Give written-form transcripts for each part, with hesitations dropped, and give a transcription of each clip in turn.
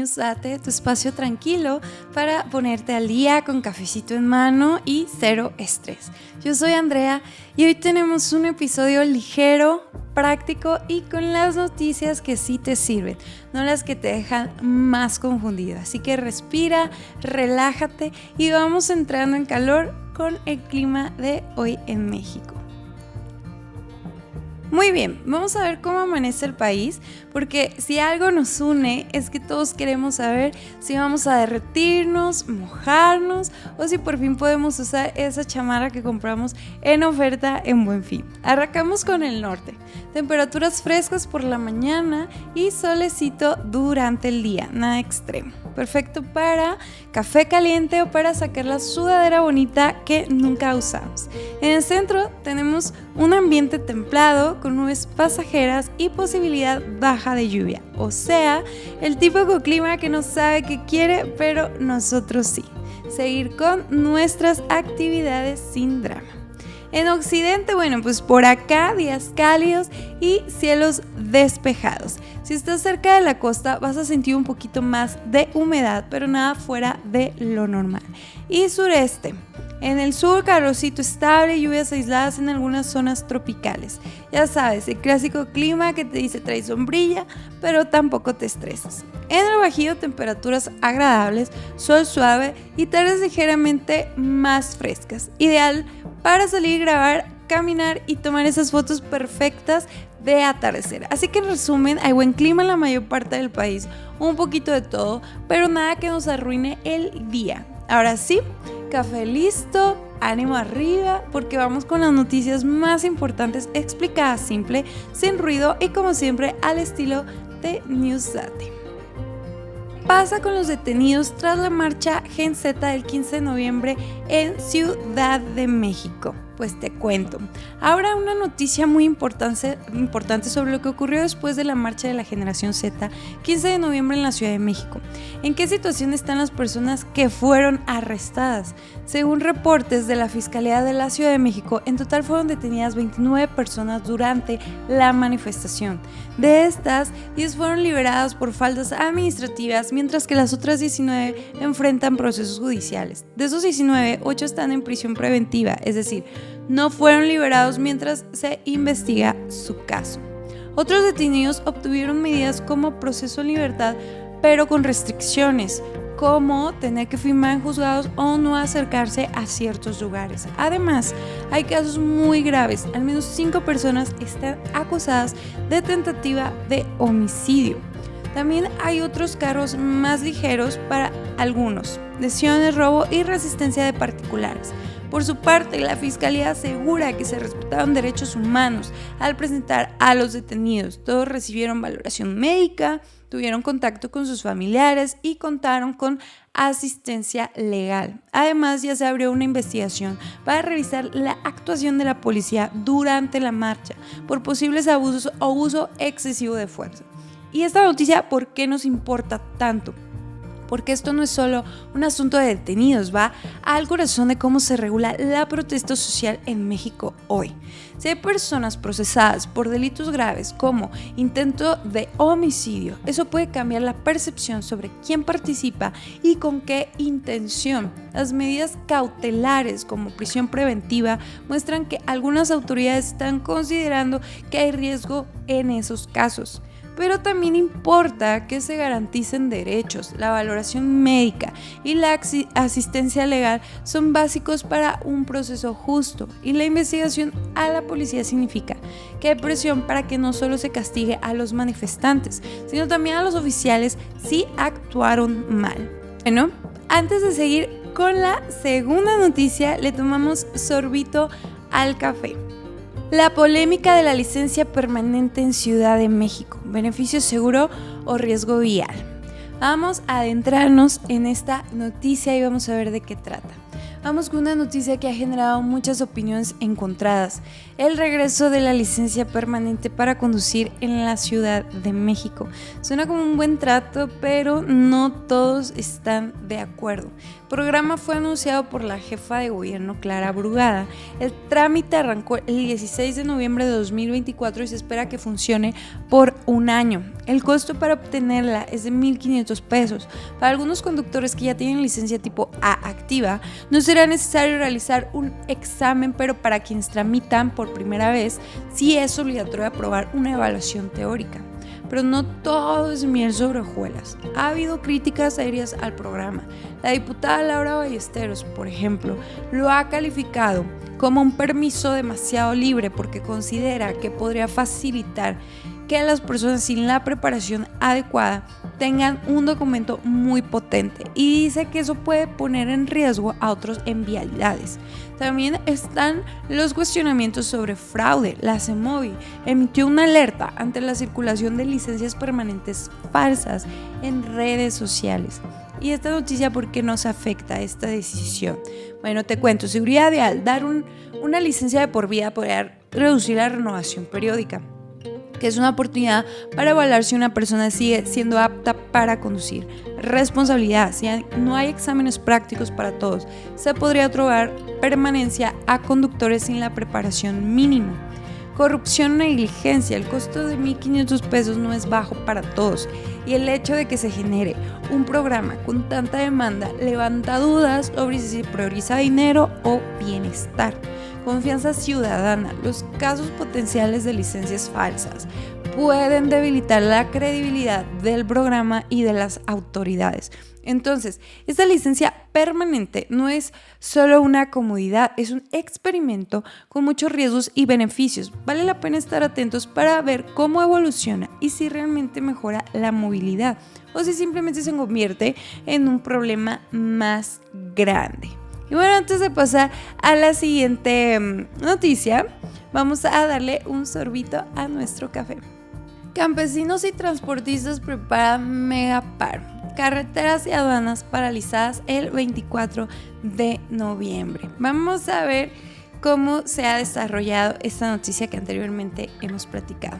Newsdate, tu espacio tranquilo para ponerte al día con cafecito en mano y cero estrés. Yo soy Andrea y hoy tenemos un episodio ligero, práctico y con las noticias que sí te sirven, no las que te dejan más confundido. Así que respira, relájate y vamos entrando en calor con el clima de hoy en México. Muy bien, vamos a ver cómo amanece el país, porque si algo nos une es que todos queremos saber si vamos a derretirnos, mojarnos o si por fin podemos usar esa chamarra que compramos en oferta en Buen Fin. Arrancamos con el norte, temperaturas frescas por la mañana y solecito durante el día, nada extremo. Perfecto para café caliente o para sacar la sudadera bonita que nunca usamos. En el centro tenemos un ambiente templado con nubes pasajeras y posibilidad baja de lluvia. O sea, el típico clima que no sabe qué quiere, pero nosotros sí. Seguir con nuestras actividades sin drama. En Occidente, bueno, pues por acá días cálidos y cielos despejados. Si estás cerca de la costa vas a sentir un poquito más de humedad, pero nada fuera de lo normal. Y sureste. En el sur, calorcito estable, lluvias aisladas en algunas zonas tropicales. Ya sabes, el clásico clima que te dice trae sombrilla, pero tampoco te estresas. En el Bajío, temperaturas agradables, sol suave y tardes ligeramente más frescas. Ideal para salir, grabar, caminar y tomar esas fotos perfectas de atardecer. Así que en resumen, hay buen clima en la mayor parte del país, un poquito de todo, pero nada que nos arruine el día. Ahora sí, café listo, ánimo arriba, porque vamos con las noticias más importantes explicadas simple, sin ruido y como siempre al estilo de Newsdate. Pasa con los detenidos tras la marcha Gen Z del 15 de noviembre en Ciudad de México. Pues te cuento. Ahora una noticia muy importante sobre lo que ocurrió después de la marcha de la generación Z, 15 de noviembre en la Ciudad de México. ¿En qué situación están las personas que fueron arrestadas? Según reportes de la Fiscalía de la Ciudad de México, en total fueron detenidas 29 personas durante la manifestación. De estas, 10 fueron liberadas por faltas administrativas, mientras que las otras 19 enfrentan procesos judiciales. De esos 19, 8 están en prisión preventiva, es decir, no fueron liberados mientras se investiga su caso. Otros detenidos obtuvieron medidas como proceso en libertad, pero con restricciones, como tener que firmar en juzgados o no acercarse a ciertos lugares. Además, hay casos muy graves. Al menos 5 personas están acusadas de tentativa de homicidio. También hay otros cargos más ligeros para algunos: lesiones, robo y resistencia de particulares. Por su parte, la Fiscalía asegura que se respetaron derechos humanos al presentar a los detenidos. Todos recibieron valoración médica, tuvieron contacto con sus familiares y contaron con asistencia legal. Además, ya se abrió una investigación para revisar la actuación de la policía durante la marcha por posibles abusos o uso excesivo de fuerza. Y esta noticia, ¿por qué nos importa tanto? Porque esto no es solo un asunto de detenidos, va al corazón de cómo se regula la protesta social en México hoy. Si hay personas procesadas por delitos graves como intento de homicidio, eso puede cambiar la percepción sobre quién participa y con qué intención. Las medidas cautelares como prisión preventiva muestran que algunas autoridades están considerando que hay riesgo en esos casos. Pero también importa que se garanticen derechos. La valoración médica y la asistencia legal son básicos para un proceso justo, y la investigación a la policía significa que hay presión para que no solo se castigue a los manifestantes, sino también a los oficiales si actuaron mal. Bueno, antes de seguir con la segunda noticia, le tomamos sorbito al café. La polémica de la licencia permanente en Ciudad de México, beneficio seguro o riesgo vial. Vamos a adentrarnos en esta noticia y vamos a ver de qué trata. Vamos con una noticia que ha generado muchas opiniones encontradas. El regreso de la licencia permanente para conducir en la Ciudad de México. Suena como un buen trato, pero no todos están de acuerdo. El programa fue anunciado por la jefa de gobierno, Clara Brugada. El trámite arrancó el 16 de noviembre de 2024 y se espera que funcione por un año. El costo para obtenerla es de 1,500 pesos. Para algunos conductores que ya tienen licencia tipo A activa, no será necesario realizar un examen, pero para quienes tramitan por primera vez, sí es obligatorio aprobar una evaluación teórica. Pero no todo es miel sobre hojuelas. Ha habido críticas serias al programa. La diputada Laura Ballesteros, por ejemplo, lo ha calificado como un permiso demasiado libre porque considera que podría facilitar que las personas sin la preparación adecuada tengan un documento muy potente, y dice que eso puede poner en riesgo a otros en vialidades. También están los cuestionamientos sobre fraude. La CEMOVI emitió una alerta ante la circulación de licencias permanentes falsas en redes sociales. Y esta noticia, ¿por qué nos afecta esta decisión? Bueno, te cuento. Seguridad vial: dar una licencia de por vida podría reducir la renovación periódica, que es una oportunidad para evaluar si una persona sigue siendo apta para conducir. Responsabilidad: si no hay exámenes prácticos para todos, se podría otorgar permanencia a conductores sin la preparación mínima. Corrupción o negligencia: el costo de 1,500 pesos no es bajo para todos, y el hecho de que se genere un programa con tanta demanda levanta dudas sobre si se prioriza dinero o bienestar. Confianza ciudadana: los casos potenciales de licencias falsas pueden debilitar la credibilidad del programa y de las autoridades. Entonces, esta licencia permanente no es solo una comodidad, es un experimento con muchos riesgos y beneficios. Vale la pena estar atentos para ver cómo evoluciona y si realmente mejora la movilidad o si simplemente se convierte en un problema más grande. Y bueno, antes de pasar a la siguiente noticia, vamos a darle un sorbito a nuestro café. Campesinos y transportistas preparan mega paro. Carreteras y aduanas paralizadas el 24 de noviembre. Vamos a ver cómo se ha desarrollado esta noticia que anteriormente hemos platicado.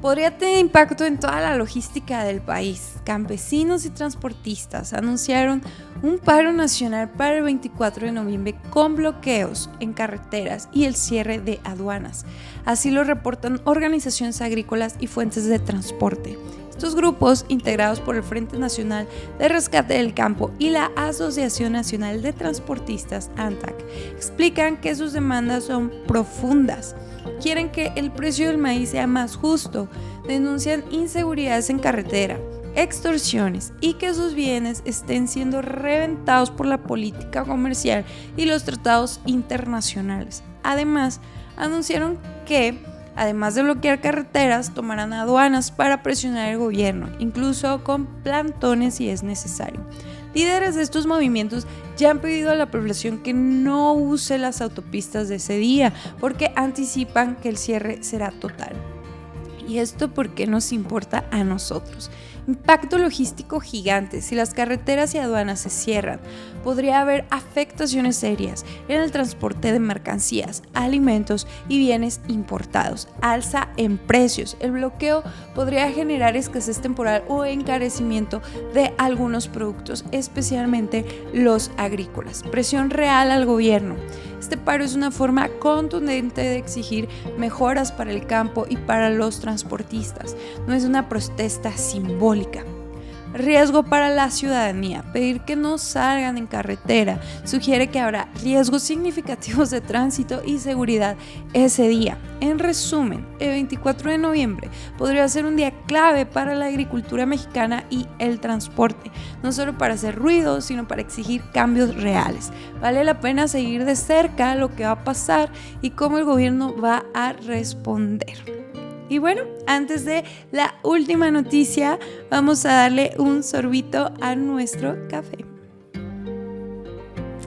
Podría tener impacto en toda la logística del país. Campesinos y transportistas anunciaron un paro nacional para el 24 de noviembre con bloqueos en carreteras y el cierre de aduanas. Así lo reportan organizaciones agrícolas y fuentes de transporte. Estos grupos, integrados por el Frente Nacional de Rescate del Campo y la Asociación Nacional de Transportistas, ANTAC, explican que sus demandas son profundas. Quieren que el precio del maíz sea más justo, denuncian inseguridades en carretera, extorsiones y que sus bienes estén siendo reventados por la política comercial y los tratados internacionales. Además, anunciaron que, además de bloquear carreteras, tomarán aduanas para presionar al gobierno, incluso con plantones si es necesario. Líderes de estos movimientos ya han pedido a la población que no use las autopistas de ese día porque anticipan que el cierre será total. ¿Y esto por qué nos importa a nosotros? Impacto logístico gigante. Si las carreteras y aduanas se cierran, podría haber afectaciones serias en el transporte de mercancías, alimentos y bienes importados. Alza en precios. El bloqueo podría generar escasez temporal o encarecimiento de algunos productos, especialmente los agrícolas. Presión real al gobierno. Este paro es una forma contundente de exigir mejoras para el campo y para los transportistas. No es una protesta simbólica. Riesgo para la ciudadanía. Pedir que no salgan en carretera sugiere que habrá riesgos significativos de tránsito y seguridad ese día. En resumen, el 24 de noviembre podría ser un día clave para la agricultura mexicana y el transporte, no solo para hacer ruido, sino para exigir cambios reales. Vale la pena seguir de cerca lo que va a pasar y cómo el gobierno va a responder. Y bueno, antes de la última noticia, vamos a darle un sorbito a nuestro café.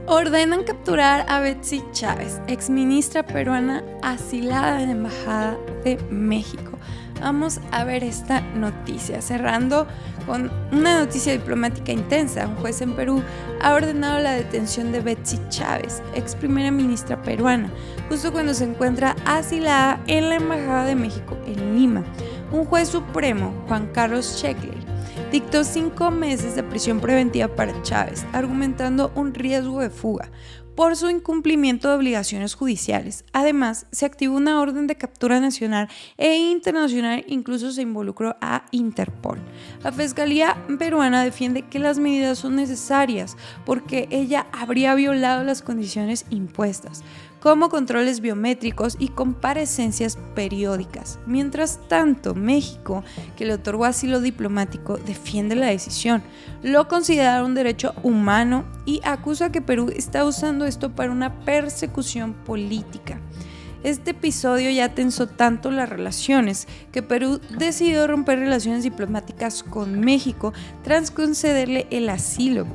Ordenan capturar a Betsy Chávez, exministra peruana asilada en la Embajada de México. Vamos a ver esta noticia, cerrando con una noticia diplomática intensa. Un juez en Perú ha ordenado la detención de Betsy Chávez, ex primera ministra peruana, justo cuando se encuentra asilada en la Embajada de México en Lima. Un juez supremo, Juan Carlos Sheckler, dictó 5 meses de prisión preventiva para Chávez, argumentando un riesgo de fuga por su incumplimiento de obligaciones judiciales. Además, se activó una orden de captura nacional e internacional, incluso se involucró a Interpol. La Fiscalía peruana defiende que las medidas son necesarias porque ella habría violado las condiciones impuestas, como controles biométricos y comparecencias periódicas. Mientras tanto, México, que le otorgó asilo diplomático, defiende la decisión. Lo considera un derecho humano y acusa que Perú está usando esto para una persecución política. Este episodio ya tensó tanto las relaciones que Perú decidió romper relaciones diplomáticas con México tras concederle el asilo.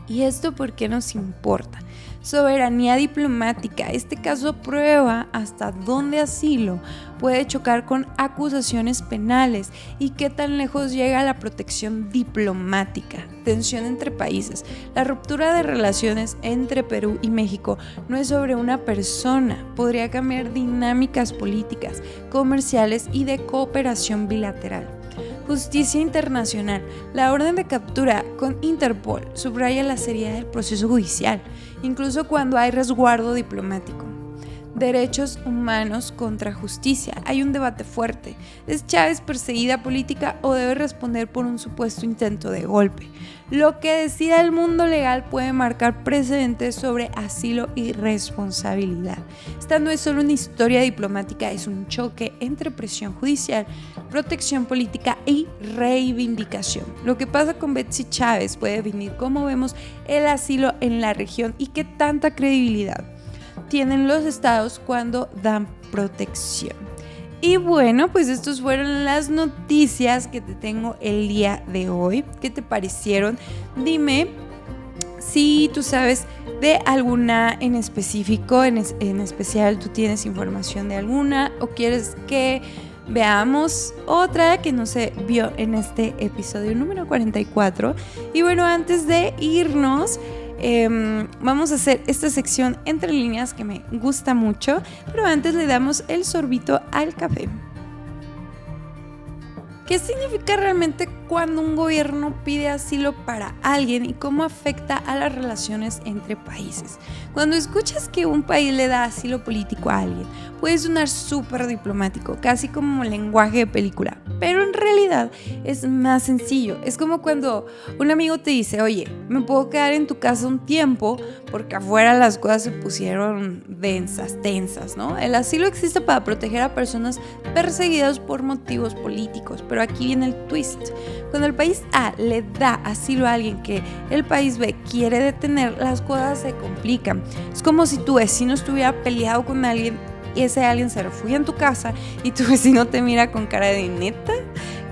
¿Y esto por qué nos importa? Soberanía diplomática. Este caso prueba hasta dónde asilo puede chocar con acusaciones penales y qué tan lejos llega la protección diplomática. Tensión entre países. La ruptura de relaciones entre Perú y México no es sobre una persona. Podría cambiar dinámicas políticas, comerciales y de cooperación bilateral. Justicia internacional. La orden de captura con Interpol subraya la seriedad del proceso judicial, incluso cuando hay resguardo diplomático. Derechos humanos contra justicia. Hay un debate fuerte. ¿Es Chávez perseguida política o debe responder por un supuesto intento de golpe? Lo que decida el mundo legal puede marcar precedentes sobre asilo y responsabilidad. Esta no es solo una historia diplomática, es un choque entre presión judicial, protección política y reivindicación. Lo que pasa con Betsy Chávez puede definir cómo vemos el asilo en la región y qué tanta credibilidad tienen los estados cuando dan protección. Y bueno, pues estas fueron las noticias que te tengo el día de hoy. ¿Qué te parecieron? Dime si tú sabes de alguna en específico, en especial tú tienes información de alguna o quieres que veamos otra que no se vio en este episodio número 44. Y bueno, antes de irnos, vamos a hacer esta sección entre líneas que me gusta mucho, pero antes le damos el sorbito al café. ¿Qué significa realmente cuando un gobierno pide asilo para alguien y cómo afecta a las relaciones entre países? Cuando escuchas que un país le da asilo político a alguien, puede sonar súper diplomático, casi como lenguaje de película, pero en realidad es más sencillo. Es como cuando un amigo te dice, oye, me puedo quedar en tu casa un tiempo porque afuera las cosas se pusieron tensas, ¿no? El asilo existe para proteger a personas perseguidas por motivos políticos, pero aquí viene el twist. Cuando el país A le da asilo a alguien que el país B quiere detener, las cosas se complican. Es como si tu vecino estuviera peleado con alguien y ese alguien se refugia en tu casa y tu vecino te mira con cara de ¿neta?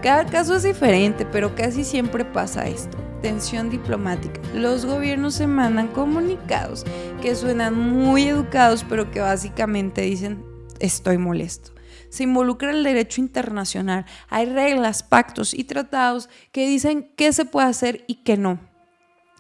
Cada caso es diferente, pero casi siempre pasa esto. Tensión diplomática. Los gobiernos se mandan comunicados que suenan muy educados, pero que básicamente dicen estoy molesto. Se involucra el derecho internacional. Hay reglas, pactos y tratados que dicen qué se puede hacer y qué no.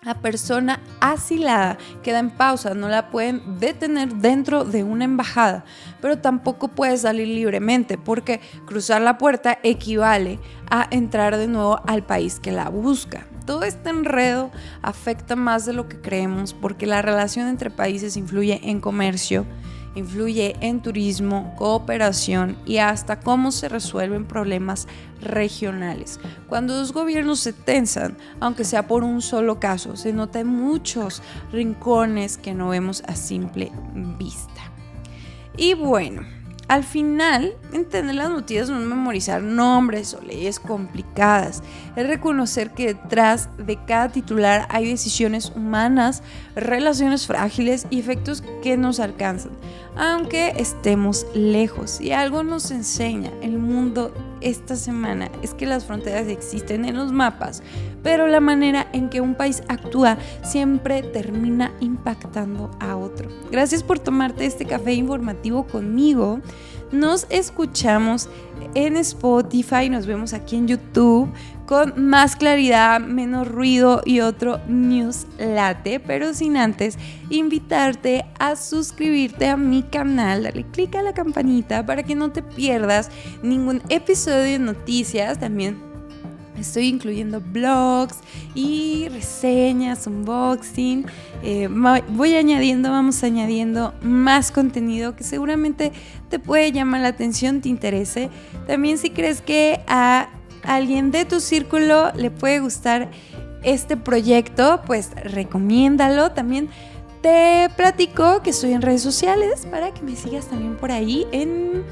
La persona asilada queda en pausa, no la pueden detener dentro de una embajada, pero tampoco puede salir libremente porque cruzar la puerta equivale a entrar de nuevo al país que la busca. Todo este enredo afecta más de lo que creemos porque la relación entre países influye en comercio, influye en turismo, cooperación y hasta cómo se resuelven problemas regionales. Cuando dos gobiernos se tensan, aunque sea por un solo caso, se nota en muchos rincones que no vemos a simple vista. Y bueno, al final, entender las noticias no es memorizar nombres o leyes complicadas, es reconocer que detrás de cada titular hay decisiones humanas, relaciones frágiles y efectos que nos alcanzan, aunque estemos lejos. Y algo nos enseña el mundo esta semana es que las fronteras existen en los mapas, pero la manera en que un país actúa siempre termina impactando a otro. Gracias por tomarte este café informativo conmigo. Nos escuchamos en Spotify, nos vemos aquí en YouTube con más claridad, menos ruido y otro news latte, pero sin antes invitarte a suscribirte a mi canal, dale click a la campanita para que no te pierdas ningún episodio de noticias. También estoy incluyendo blogs y reseñas, unboxing. Vamos añadiendo más contenido que seguramente te puede llamar la atención, te interese. También si crees que a alguien de tu círculo le puede gustar este proyecto, pues recomiéndalo. También te platico que estoy en redes sociales para que me sigas también por ahí en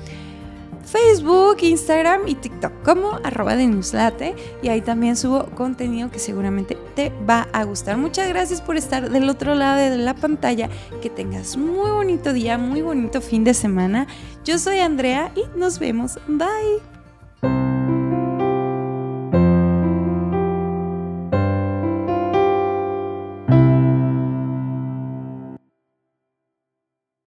Facebook, Instagram y TikTok como @denewslatte, y ahí también subo contenido que seguramente te va a gustar. Muchas gracias por estar del otro lado de la pantalla, que tengas muy bonito día, muy bonito fin de semana. Yo soy Andrea y nos vemos, bye.